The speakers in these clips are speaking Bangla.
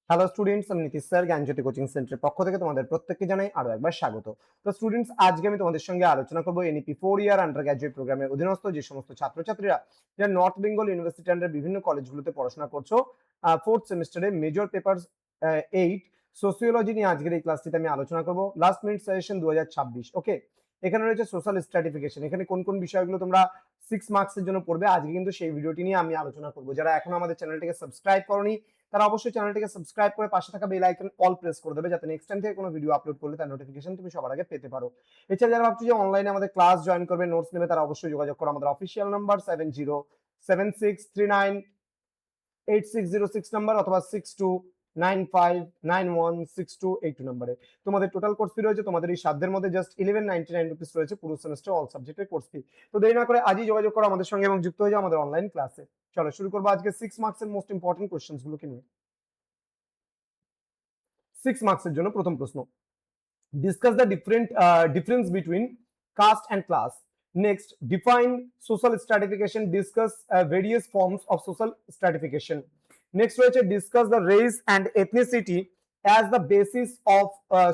হ্যালো স্টুডেন্টস, আমি নীতিশ স্যার জ্ঞানজ্যোতি কোচিং সেন্টারের পক্ষ থেকে তোমাদের প্রত্যেককে জানাই আরো একবার স্বাগত। তো স্টুডেন্টস, আজকে আমি তোমাদের সঙ্গে আলোচনা করবো এনইপি 4 ইয়ার আন্ডার গ্র্যাজুয়েট প্রোগ্রামের অধীনস্থ যে সমস্ত ছাত্রছাত্রীরা যারা নর্থ বেঙ্গল ইউনিভার্সিটি আন্ডার বিভিন্ন কলেজগুলোতে পড়াশোনা করছো, ফোর্থ সেমিস্টারে মেজর পেপার 8 সোসিওলজি নিয়ে আজকের এই ক্লাসটিতে আমি আলোচনা করবো। Last minute suggestion 2026। ওকে, এখানে রয়েছে সোশ্যাল স্ট্র্যাটিফিকেশন। এখানে কোন কোন বিষয়গুলো তোমরা 6 মার্কসের জন্য পড়বে আজকে কিন্তু সেই ভিডিওটি নিয়ে আমি আলোচনা করবো। যারা এখনো আমাদের চ্যানেলটিকে সাবস্ক্রাইব করনি তারা অবশ্যই চ্যানেলটিকে সাবস্ক্রাইব করে পাশে থাকা বেল আইকন অল প্রেস করে দেবে, যাতে নেক্সট টাইম থেকে কোনো ভিডিও আপলোড করলে তার নোটিফিকেশন তুমি সবার আগে পেতে পারো। এছাড়া যারা ভাবছো যে অনলাইনে আমাদের ক্লাস জয়েন করবে, নোটস নেবে, তারা অবশ্যই যোগাযোগ করো আমাদের অফিসিয়াল নাম্বার 7076398606 নাম্বার অথবা 6295916282 নাম্বারে। তোমাদের টোটাল কোর্স ফি রয়েছে তোমাদের এই সাধ্যের মধ্যে জাস্ট 1199 রুপিস রয়েছে পুরো সেমিস্টার অল সাবজেক্টের কোর্স ফি। তো দেরি না করে আজই যোগাযোগ করো আমাদের সঙ্গে এবং যুক্ত হয়ে যাও আমাদের অনলাইন ক্লাসে। চলো শুরু করবো আজকে 6 মার্কসের মোস্ট ইম্পর্টেন্ট কোশ্চেন্স গুলোকে নিয়ে। 6 মার্কসের জন্য প্রথম প্রশ্ন, discuss the difference between caste and class. Next, define social stratification, discuss various forms of social stratification. Next রয়েছে discuss the race and ethnicity as the basis of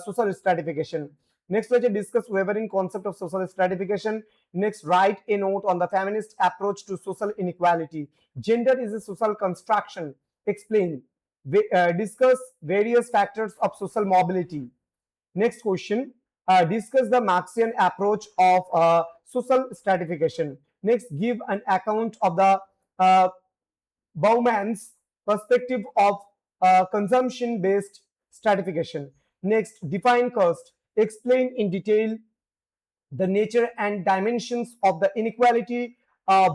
social stratification. Next, let's discuss Weberian concept of social stratification. Next, write a note on the feminist approach to social inequality. Gender is a social construction. Explain. Discuss various factors of social mobility. Next question, discuss the Marxian approach of social stratification. Next, give an account of the Bauman's perspective of consumption-based stratification. Next, define caste. Explain in detail the nature and dimensions of the inequality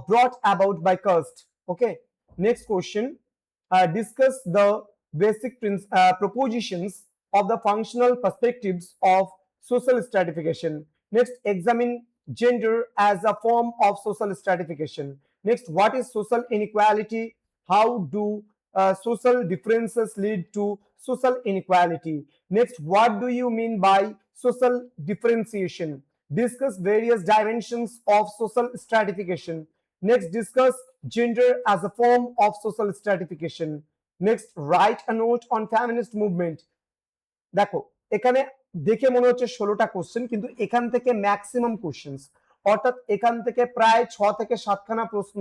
brought about by caste. Okay. Next question, discuss the basic propositions of the functional perspectives of social stratification. Next, examine gender as a form of social stratification. Next, what is social inequality? How do social differences lead to social inequality? Next, what do you mean by social differentiation? Discuss various dimensions of social stratification. Next, discuss gender as a form of social stratification. Next, write a note on feminist movement. দেখো, এখানে দেখে মনে হচ্ছে 16টা কোশ্চেন, কিন্তু এখান থেকে ম্যাক্সিমাম কোশ্চেন্স, অর্থাৎ এখান থেকে প্রায় 6 থেকে 7খানা প্রশ্ন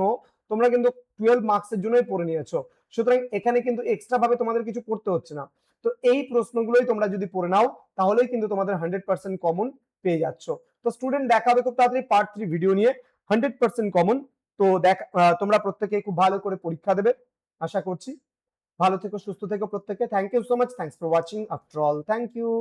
তোমরা কিন্তু 12 মার্কসের জন্যই পড়ে নিয়েছো। সুতরাং এখানে কিন্তু এক্সট্রা ভাবে তোমাদের কিছু করতে হচ্ছে না। তো এই প্রশ্নগুলোই তোমরা যদি পড়ে নাও তাহলেই কিন্তু তোমাদের 100% কমন পেয়ে যাচ্ছ। তো স্টুডেন্ট, দেখা হবে খুব তাড়াতাড়ি পার্ট 3 ভিডিও নিয়ে 100% কমন। তো তোমরা প্রত্যেকে খুব ভালো করে পরীক্ষা দেবে আশা করছি। ভালো থেকো, সুস্থ থেকো প্রত্যেকে। Thank you so much, thanks for watching after all, thank you.